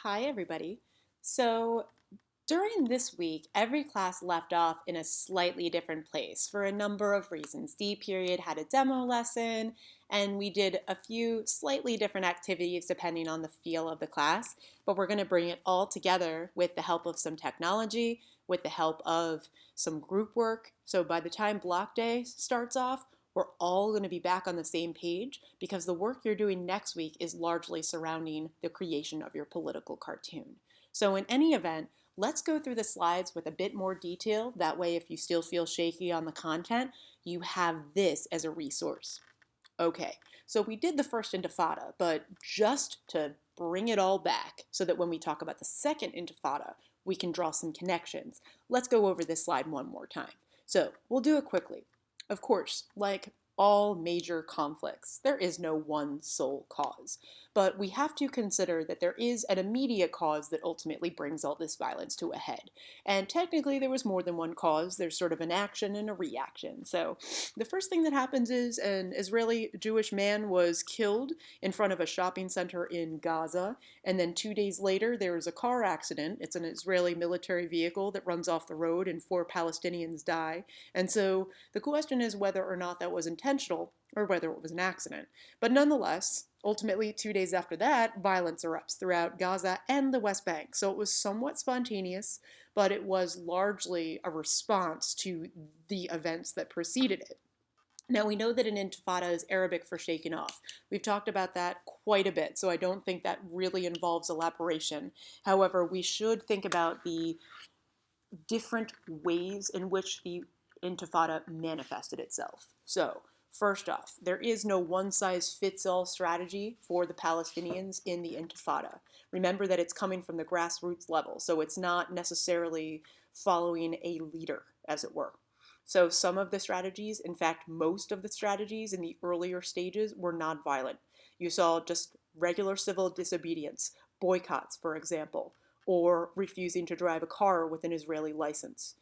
Hi, everybody. So, during this week, every class left off in a slightly different place for a number of reasons. D period had a demo lesson, and we did a few slightly different activities depending on the feel of the class. But we're going to bring it all together with the help of some technology, with the help of some group work. So, by the time block day starts off, we're all going to be back on the same page because the work you're doing next week is largely surrounding the creation of your political cartoon. So, in any event, let's go through the slides with a bit more detail. That way, if you still feel shaky on the content, you have this as a resource. Okay, so we did the First Intifada, but just to bring it all back so that when we talk about the Second Intifada, we can draw some connections. Let's go over this slide one more time. So we'll do it quickly. Of course, like all major conflicts, there is no one sole cause. But we have to consider that there is an immediate cause that ultimately brings all this violence to a head. And technically, there was more than one cause. There's sort of an action and a reaction. So the first thing that happens is an Israeli Jewish man was killed in front of a shopping center in Gaza. And then 2 days later, there is a car accident. It's an Israeli military vehicle that runs off the road, and 4 Palestinians die. And so the question is whether or not that was intentional or whether it was an accident. But nonetheless, ultimately, 2 days after that, violence erupts throughout Gaza and the West Bank. So it was somewhat spontaneous, but it was largely a response to the events that preceded it. Now, we know that an intifada is Arabic for shaken off. We've talked about that quite a bit, so I don't think that really involves elaboration. However, we should think about the different ways in which the intifada manifested itself. So, first off, there is no one-size-fits-all strategy for the Palestinians in the intifada. Remember that it's coming from the grassroots level, so it's not necessarily following a leader, as it were. So some of the strategies, in fact, most of the strategies in the earlier stages were nonviolent. You saw just regular civil disobedience, boycotts, for example, or refusing to drive a car with an Israeli license.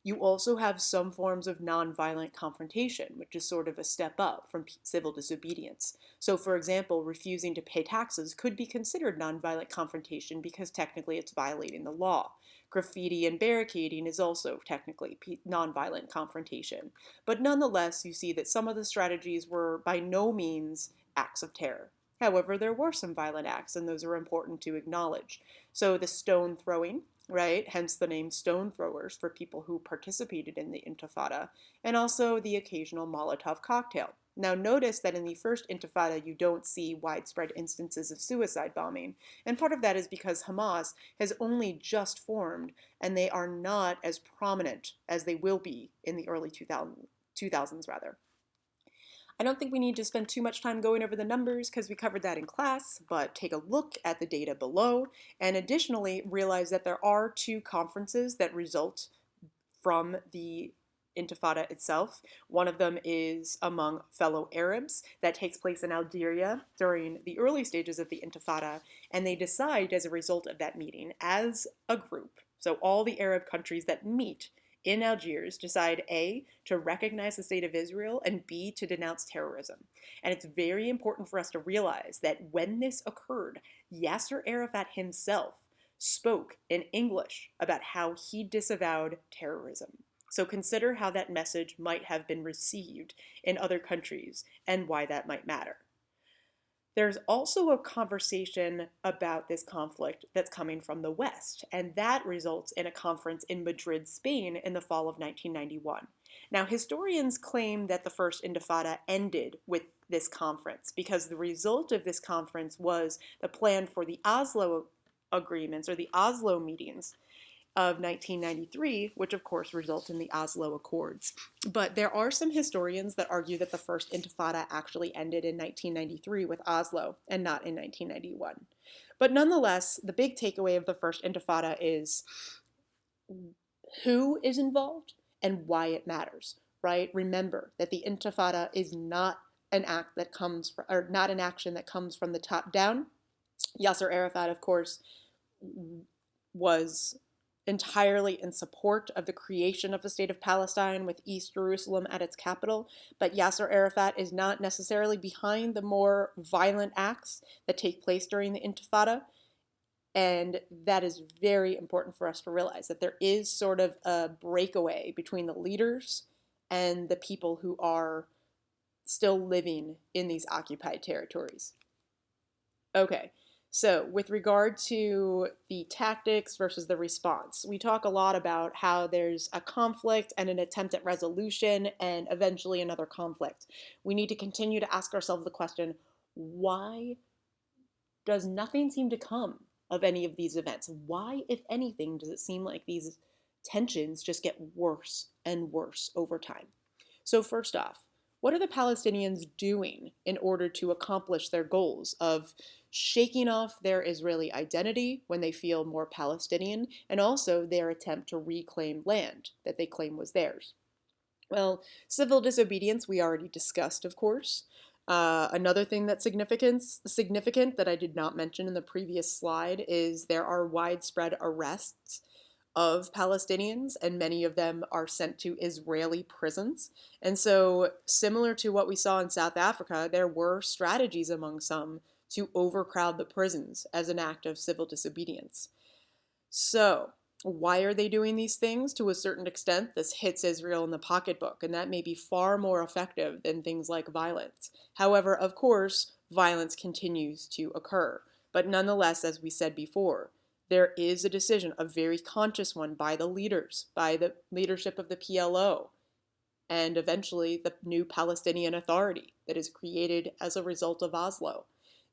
You also have some forms of nonviolent confrontation, which is sort of a step up from civil disobedience. So, for example, refusing to pay taxes could be considered nonviolent confrontation because technically it's violating the law. Graffiti and barricading is also technically nonviolent confrontation. But nonetheless, you see that some of the strategies were by no means acts of terror. However, there were some violent acts, and those are important to acknowledge. So, the stone throwing, right? Hence the name stone throwers for people who participated in the Intifada, and also the occasional Molotov cocktail. Now, notice that in the first Intifada, you don't see widespread instances of suicide bombing, and part of that is because Hamas has only just formed, and they are not as prominent as they will be in the early 2000s rather. I don't think we need to spend too much time going over the numbers because we covered that in class, but take a look at the data below, and additionally realize that there are two conferences that result from the Intifada itself. One of them is among fellow Arabs that takes place in Algeria during the early stages of the Intifada, and they decide as a result of that meeting as a group, so all the Arab countries that meet in Algiers decide A, to recognize the state of Israel, and B, to denounce terrorism. And it's very important for us to realize that when this occurred, Yasser Arafat himself spoke in English about how he disavowed terrorism. So consider how that message might have been received in other countries and why that might matter. There's also a conversation about this conflict that's coming from the West, and that results in a conference in Madrid, Spain in the fall of 1991. Now, historians claim that the First Intifada ended with this conference because the result of this conference was the plan for the Oslo agreements or the Oslo meetings of 1993, which of course result in the Oslo Accords. But there are some historians that argue that the First Intifada actually ended in 1993 with Oslo and not in 1991. But nonetheless, the big takeaway of the First Intifada is who is involved and why it matters, right? Remember that the Intifada is not an act that comes from, or not an action that comes from the top down. Yasser Arafat, of course, was entirely in support of the creation of the state of Palestine with East Jerusalem at its capital, but Yasser Arafat is not necessarily behind the more violent acts that take place during the Intifada. And that is very important for us to realize that there is sort of a breakaway between the leaders and the people who are still living in these occupied territories. Okay, so with regard to the tactics versus the response, we talk a lot about how there's a conflict and an attempt at resolution and eventually another conflict. We need to continue to ask ourselves the question, why does nothing seem to come of any of these events? Why, if anything, does it seem like these tensions just get worse and worse over time? So, first off, what are the Palestinians doing in order to accomplish their goals of shaking off their Israeli identity when they feel more Palestinian, and also their attempt to reclaim land that they claim was theirs? Well, civil disobedience we already discussed, of course. Another thing that's significant that I did not mention in the previous slide is there are widespread arrests of Palestinians, and many of them are sent to Israeli prisons. And so, similar to what we saw in South Africa, there were strategies among some to overcrowd the prisons as an act of civil disobedience. So, why are they doing these things? To a certain extent, this hits Israel in the pocketbook, and that may be far more effective than things like violence. However, of course, violence continues to occur. But nonetheless, as we said before, there is a decision, a very conscious one, by the leaders, by the leadership of the PLO, and eventually the new Palestinian Authority that is created as a result of Oslo.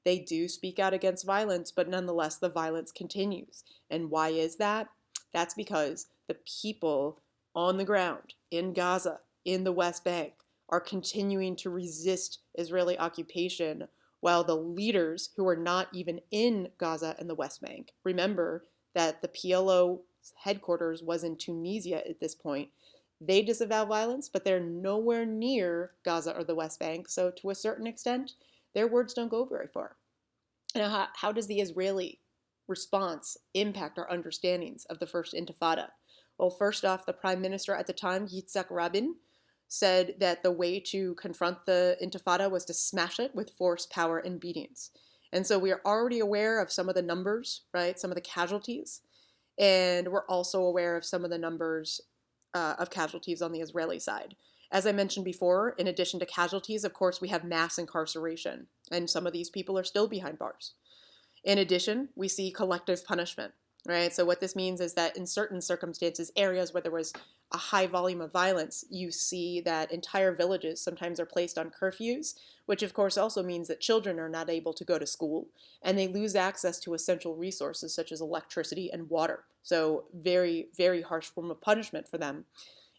They do speak out against violence, but nonetheless, the violence continues. And why is that? That's because the people on the ground in Gaza, in the West Bank, are continuing to resist Israeli occupation, while the leaders who are not even in Gaza and the West Bank, remember that the PLO headquarters was in Tunisia at this point, they disavow violence, but they're nowhere near Gaza or the West Bank. So, to a certain extent, their words don't go very far. Now, how does the Israeli response impact our understandings of the First Intifada? Well, first off, the prime minister at the time, Yitzhak Rabin, said that the way to confront the Intifada was to smash it with force, power, and beatings. And so we are already aware of some of the numbers, right? Some of the casualties. And we're also aware of some of the numbers of casualties on the Israeli side. As I mentioned before, in addition to casualties, of course, we have mass incarceration, and some of these people are still behind bars. In addition, we see collective punishment, right? So what this means is that in certain circumstances, areas where there was a high volume of violence, you see that entire villages sometimes are placed on curfews, which of course also means that children are not able to go to school and they lose access to essential resources such as electricity and water. So very, very harsh form of punishment for them.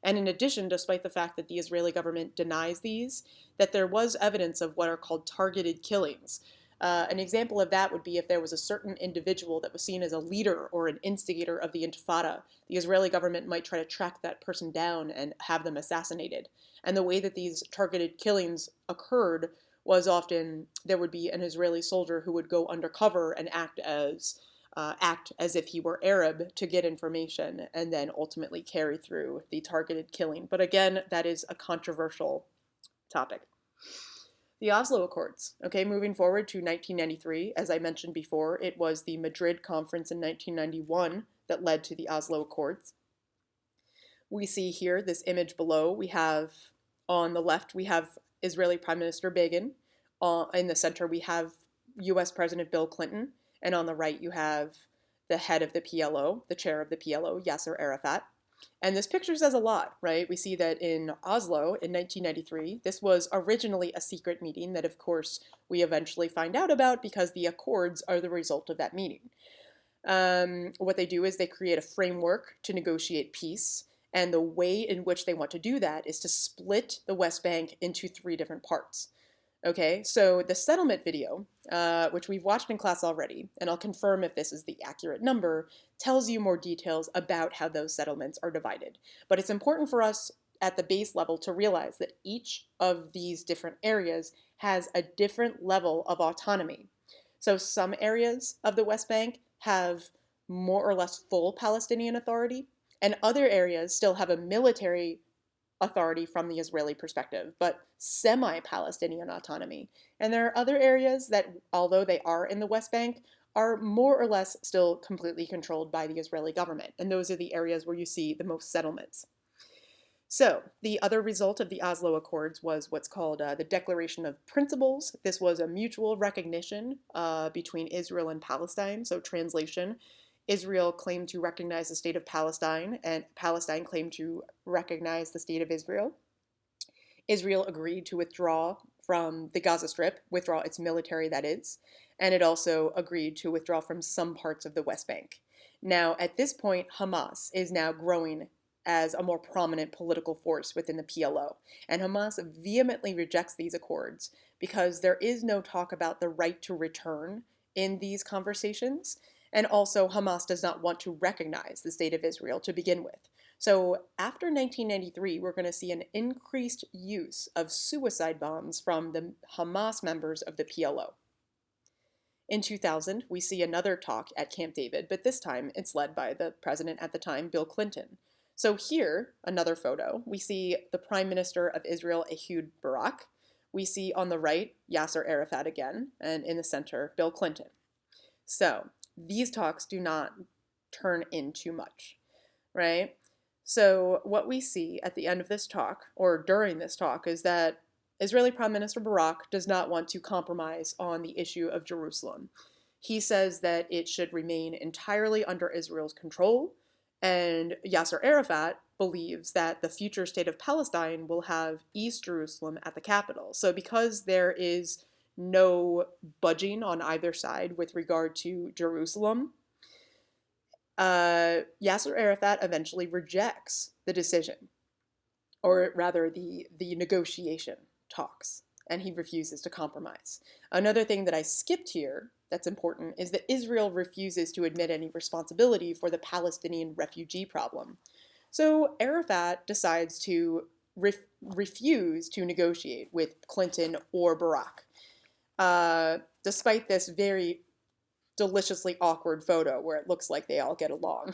And in addition, despite the fact that the Israeli government denies these, that there was evidence of what are called targeted killings. An example of that would be if there was a certain individual that was seen as a leader or an instigator of the Intifada, the Israeli government might try to track that person down and have them assassinated. And the way that these targeted killings occurred was often there would be an Israeli soldier who would go undercover and act as if he were Arab to get information and then ultimately carry through the targeted killing. But again, that is a controversial topic. The Oslo Accords. Okay, moving forward to 1993, as I mentioned before, it was the Madrid Conference in 1991 that led to the Oslo Accords. We see here this image below. We have on the left, we have Israeli Prime Minister Begin. In the center, we have US President Bill Clinton. And on the right, you have the head of the PLO, the chair of the PLO, Yasser Arafat. And this picture says a lot, right? We see that in Oslo in 1993, this was originally a secret meeting that, of course, we eventually find out about because the accords are the result of that meeting. What they do is they create a framework to negotiate peace. And the way in which they want to do that is to split the West Bank into 3 different parts. Okay, so the settlement video, which we've watched in class already, and I'll confirm if this is the accurate number, tells you more details about how those settlements are divided. But it's important for us at the base level to realize that each of these different areas has a different level of autonomy. So some areas of the West Bank have more or less full Palestinian authority, and other areas still have a military authority from the Israeli perspective, but semi-Palestinian autonomy. And there are other areas that, although they are in the West Bank, are more or less still completely controlled by the Israeli government. And those are the areas where you see the most settlements. So, the other result of the Oslo Accords was what's called the Declaration of Principles. This was a mutual recognition between Israel and Palestine. So, translation, Israel claimed to recognize the state of Palestine, and Palestine claimed to recognize the state of Israel. Israel agreed to withdraw from the Gaza Strip, withdraw its military, that is, and it also agreed to withdraw from some parts of the West Bank. Now, at this point, Hamas is now growing as a more prominent political force within the PLO. And Hamas vehemently rejects these accords because there is no talk about the right to return in these conversations. And also, Hamas does not want to recognize the state of Israel to begin with. So after 1993, we're going to see an increased use of suicide bombs from the Hamas members of the PLO. In 2000, we see another talk at Camp David, but this time it's led by the president at the time, Bill Clinton. So here, another photo, we see the Prime Minister of Israel, Ehud Barak. We see on the right, Yasser Arafat again, and in the center, Bill Clinton. So these talks do not turn into much, right? So what we see at the end of this talk, or during this talk, is that Israeli Prime Minister Barak does not want to compromise on the issue of Jerusalem. He says that it should remain entirely under Israel's control, and Yasser Arafat believes that the future state of Palestine will have East Jerusalem at the capital. So because there is no budging on either side with regard to Jerusalem, Yasser Arafat eventually rejects the decision, or rather the negotiation talks, and he refuses to compromise. Another thing that I skipped here that's important is that Israel refuses to admit any responsibility for the Palestinian refugee problem. So Arafat decides to refuse to negotiate with Clinton or Barak, despite this very deliciously awkward photo where it looks like they all get along.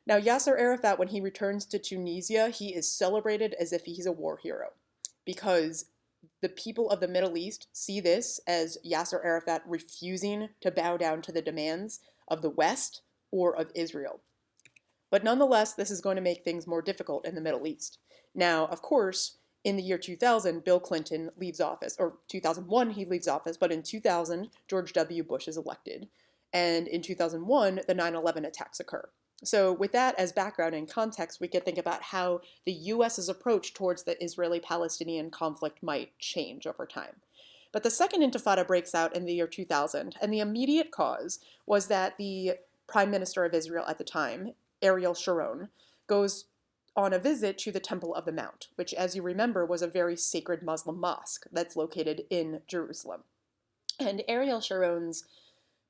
Now, Yasser Arafat, when he returns to Tunisia, he is celebrated as if he's a war hero, because the people of the Middle East see this as Yasser Arafat refusing to bow down to the demands of the West or of Israel. But nonetheless, this is going to make things more difficult in the Middle East. Now, of course, in the year 2000, Bill Clinton leaves office, or 2001, he leaves office, but in 2000, George W. Bush is elected. And in 2001, the 9/11 attacks occur. So with that as background and context, we can think about how the U.S.'s approach towards the Israeli-Palestinian conflict might change over time. But the Second Intifada breaks out in the year 2000, and the immediate cause was that the Prime Minister of Israel at the time, Ariel Sharon, goes on a visit to the Temple of the Mount, which, as you remember, was a very sacred Muslim mosque that's located in Jerusalem. And Ariel Sharon's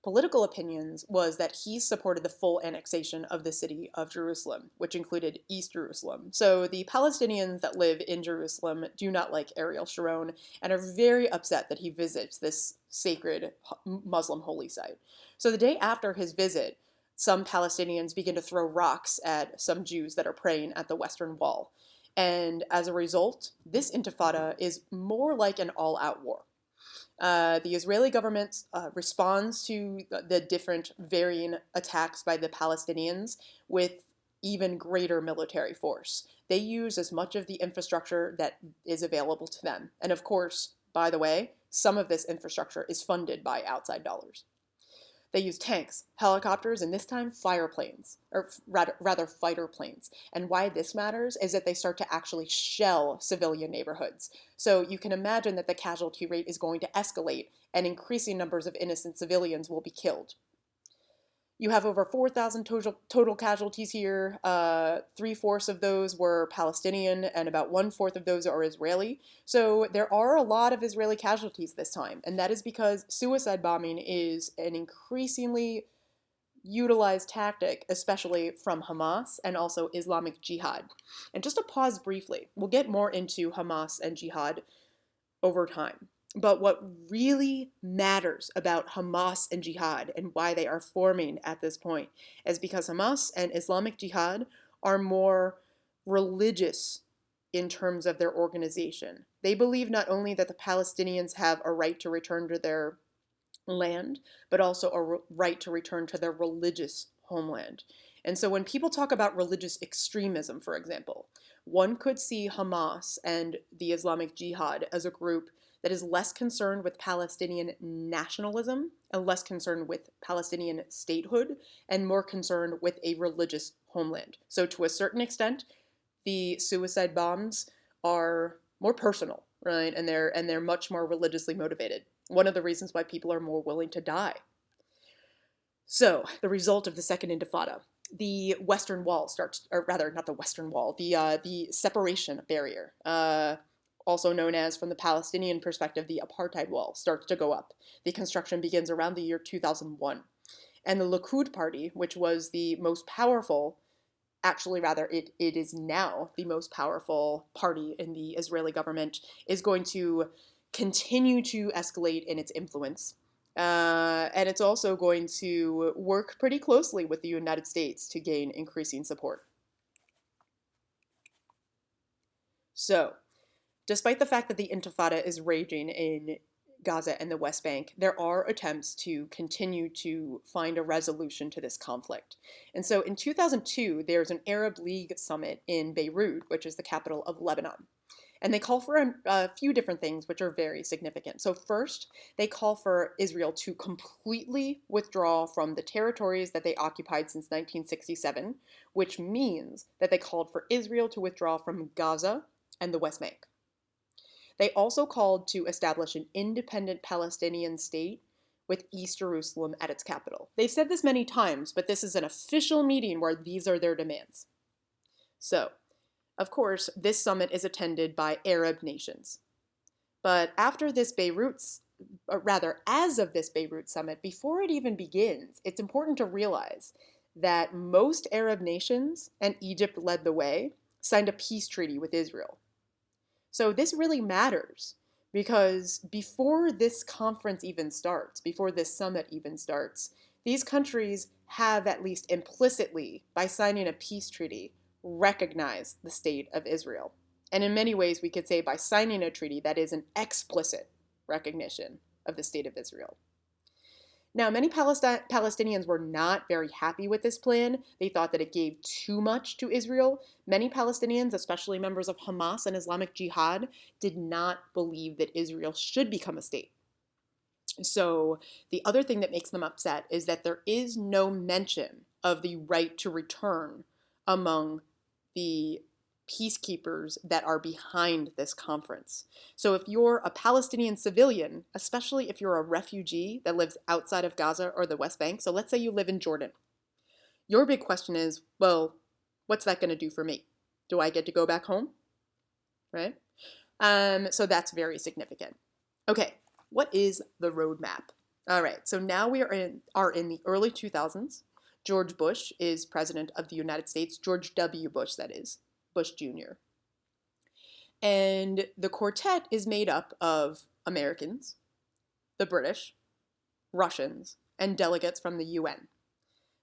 political opinions was that he supported the full annexation of the city of Jerusalem, which included East Jerusalem. So the Palestinians that live in Jerusalem do not like Ariel Sharon and are very upset that he visits this sacred Muslim holy site. So the day after his visit, some Palestinians begin to throw rocks at some Jews that are praying at the Western Wall. And as a result, this intifada is more like an all-out war. The Israeli government responds to the different varying attacks by the Palestinians with even greater military force. They use as much of the infrastructure that is available to them. And of course, by the way, some of this infrastructure is funded by outside dollars. They use tanks, helicopters, and this time fire planes, or rather fighter planes. And why this matters is that they start to actually shell civilian neighborhoods. So you can imagine that the casualty rate is going to escalate and increasing numbers of innocent civilians will be killed. You have over 4,000 total casualties here. 3/4 of those were Palestinian, and about 1/4 of those are Israeli. So there are a lot of Israeli casualties this time, and that is because suicide bombing is an increasingly utilized tactic, especially from Hamas and also Islamic Jihad. And just to pause briefly, we'll get more into Hamas and Jihad over time. But what really matters about Hamas and Jihad and why they are forming at this point is because Hamas and Islamic Jihad are more religious in terms of their organization. They believe not only that the Palestinians have a right to return to their land, but also a right to return to their religious homeland. And so when people talk about religious extremism, for example, one could see Hamas and the Islamic Jihad as a group that is less concerned with Palestinian nationalism and less concerned with Palestinian statehood and more concerned with a religious homeland. So to a certain extent, the suicide bombs are more personal, right? And they're much more religiously motivated. One of the reasons why people are more willing to die. So, the result of the Second Intifada, the Western Wall starts, or rather, not the Western Wall, the separation barrier, also known as, from the Palestinian perspective, the apartheid wall, starts to go up. The construction begins around the year 2001. And the Likud party, which was the most powerful, actually, rather, it is now the most powerful party in the Israeli government, is going to continue to escalate in its influence. And it's also going to work pretty closely with the United States to gain increasing support. So, despite the fact that the Intifada is raging in Gaza and the West Bank, there are attempts to continue to find a resolution to this conflict. And so in 2002, there's an Arab League summit in Beirut, which is the capital of Lebanon. And they call for a few different things which are very significant. So first, they call for Israel to completely withdraw from the territories that they occupied since 1967, which means that they called for Israel to withdraw from Gaza and the West Bank. They also called to establish an independent Palestinian state with East Jerusalem at its capital. They've said this many times, but this is an official meeting where these are their demands. So, of course, this summit is attended by Arab nations. But after this as of this Beirut summit, before it even begins, it's important to realize that most Arab nations, and Egypt led the way, signed a peace treaty with Israel. So this really matters because before this conference even starts, before this summit even starts, these countries have, at least implicitly, by signing a peace treaty, recognized the state of Israel. And in many ways, we could say by signing a treaty that is an explicit recognition of the state of Israel. Now, many Palestinians were not very happy with this plan. They thought that it gave too much to Israel. Many Palestinians, especially members of Hamas and Islamic Jihad, did not believe that Israel should become a state. So the other thing that makes them upset is that there is no mention of the right to return among the peacekeepers that are behind this conference. So if you're a Palestinian civilian, especially if you're a refugee that lives outside of Gaza or the West Bank, so let's say you live in Jordan, your big question is, well, what's that going to do for me? Do I get to go back home? Right? So that's very significant. Okay, what is the roadmap? All right, so now we are in the early 2000s. George Bush is president of the United States, George W. Bush, that is, Bush Jr. And the quartet is made up of Americans, the British, Russians, and delegates from the UN.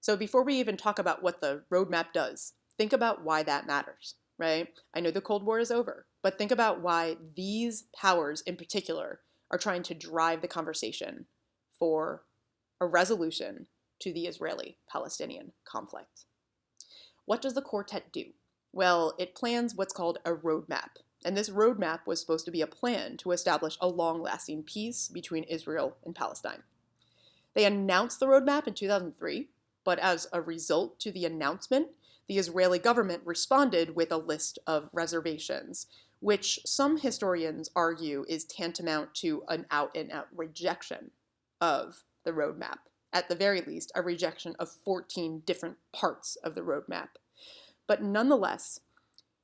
So before we even talk about what the roadmap does, think about why that matters, right? I know the Cold War is over, but think about why these powers in particular are trying to drive the conversation for a resolution to the Israeli-Palestinian conflict. What does the quartet do? Well, it plans what's called a roadmap. And this roadmap was supposed to be a plan to establish a long-lasting peace between Israel and Palestine. They announced the roadmap in 2003, but as a result to the announcement, the Israeli government responded with a list of reservations, which some historians argue is tantamount to an out-and-out rejection of the roadmap. At the very least, a rejection of 14 different parts of the roadmap. But nonetheless,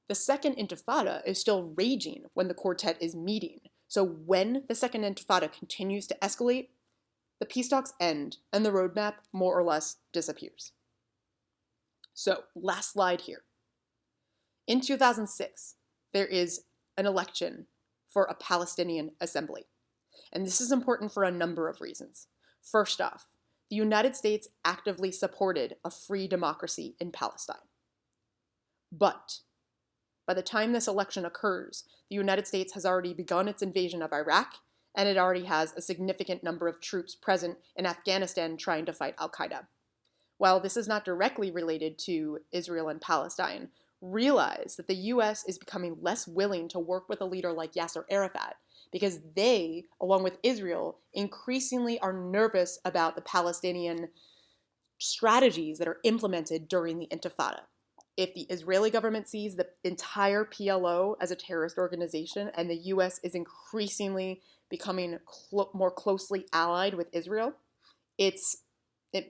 the Second Intifada is still raging when the quartet is meeting. So when the Second Intifada continues to escalate, the peace talks end and the roadmap more or less disappears. So, last slide here. In 2006, there is an election for a Palestinian assembly. And this is important for a number of reasons. First off, the United States actively supported a free democracy in Palestine. But by the time this election occurs, the United States has already begun its invasion of Iraq and it already has a significant number of troops present in Afghanistan trying to fight al-Qaeda. While this is not directly related to Israel and Palestine, realize that the US is becoming less willing to work with a leader like Yasser Arafat because they, along with Israel, increasingly are nervous about the Palestinian strategies that are implemented during the Intifada. If the Israeli government sees the entire PLO as a terrorist organization and the US is increasingly becoming more closely allied with Israel, it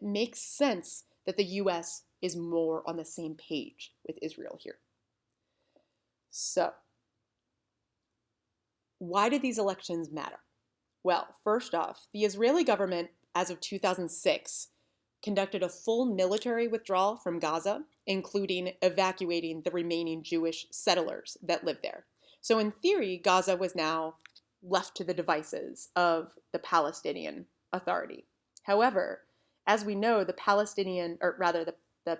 makes sense that the US is more on the same page with Israel here. So, why did these elections matter? Well, first off, the Israeli government, as of 2006, conducted a full military withdrawal from Gaza, including evacuating the remaining Jewish settlers that lived there. So in theory, Gaza was now left to the devices of the Palestinian Authority. However, as we know, the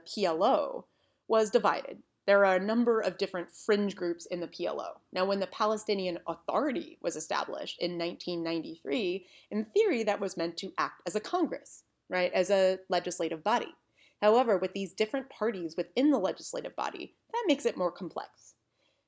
PLO was divided. There are a number of different fringe groups in the PLO. Now, when the Palestinian Authority was established in 1993, in theory, that was meant to act as a Congress, right, as a legislative body. However, with these different parties within the legislative body, that makes it more complex.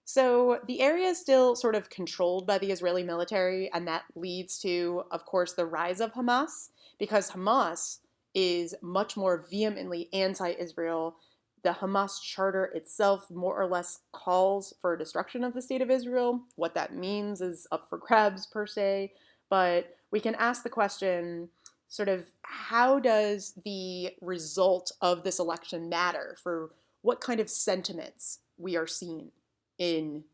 So the area is still sort of controlled by the Israeli military, and that leads to, of course, the rise of Hamas, because Hamas is much more vehemently anti-Israel. The Hamas charter itself more or less calls for destruction of the state of Israel. What that means is up for grabs, per se, but we can ask the question, sort of, how does the result of this election matter for what kind of sentiments we are seeing in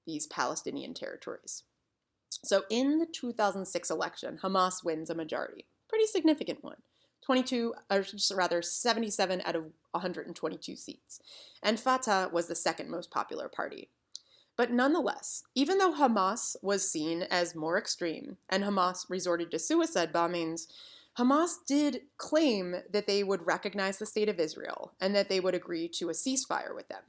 these Palestinian territories? So in the 2006 election, Hamas wins a majority, pretty significant one, 77 out of 122 seats. And Fatah was the second most popular party. But nonetheless, even though Hamas was seen as more extreme and Hamas resorted to suicide bombings, Hamas did claim that they would recognize the state of Israel and that they would agree to a ceasefire with them.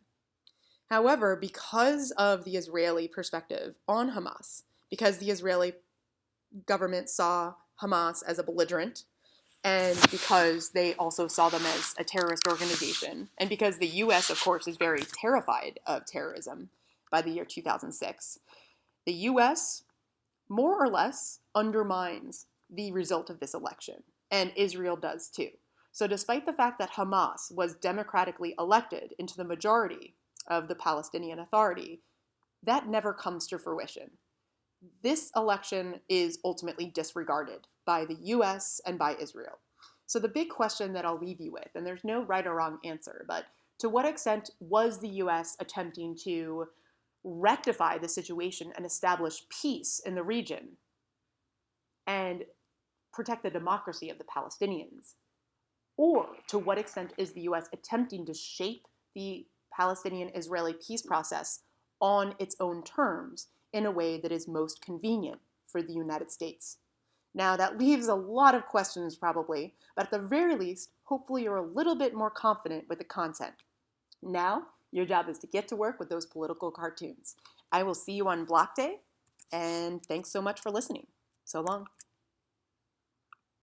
However, because of the Israeli perspective on Hamas, because the Israeli government saw Hamas as a belligerent, and because they also saw them as a terrorist organization, and because the US, of course, is very terrified of terrorism by the year 2006, the US more or less undermines the result of this election, and Israel does too. So despite the fact that Hamas was democratically elected into the majority of the Palestinian Authority, that never comes to fruition. This election is ultimately disregarded by the US and by Israel. So the big question that I'll leave you with, and there's no right or wrong answer, but to what extent was the US attempting to rectify the situation and establish peace in the region and protect the democracy of the Palestinians? Or to what extent is the US attempting to shape the Palestinian-Israeli peace process on its own terms in a way that is most convenient for the United States? Now, that leaves a lot of questions probably, but at the very least, hopefully you're a little bit more confident with the content. Now, your job is to get to work with those political cartoons. I will see you on Block Day, and thanks so much for listening. So long.